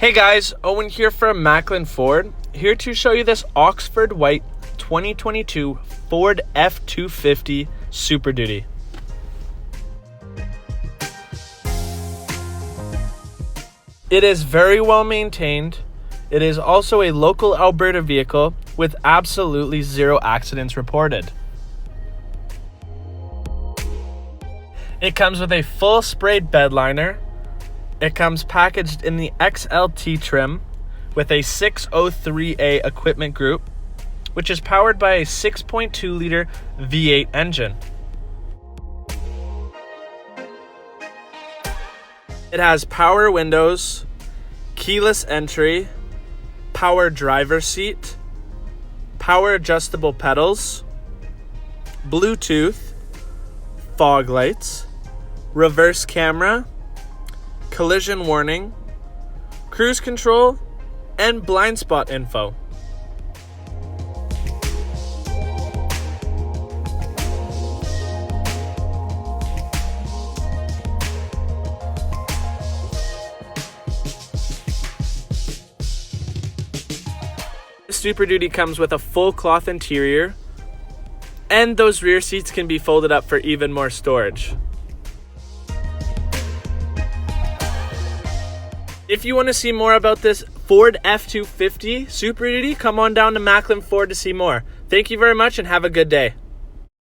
Hey guys, Owen here from Maclin Ford, here to show you this Oxford White 2022 Ford F-250 Super Duty. It is very well maintained. It is also a local Alberta vehicle with absolutely zero accidents reported. It comes with a full sprayed bed liner. It comes packaged in the XLT trim with a 603A equipment group, which is powered by a 6.2 liter V8 engine. It has power windows, keyless entry, power driver seat, power adjustable pedals, Bluetooth, fog lights, reverse camera, collision warning, cruise control, and blind spot info. The Super Duty comes with a full cloth interior, and those rear seats can be folded up for even more storage. If you want to see more about this Ford F-250 Super Duty, come on down to Maclin Ford to see more. Thank you very much and have a good day.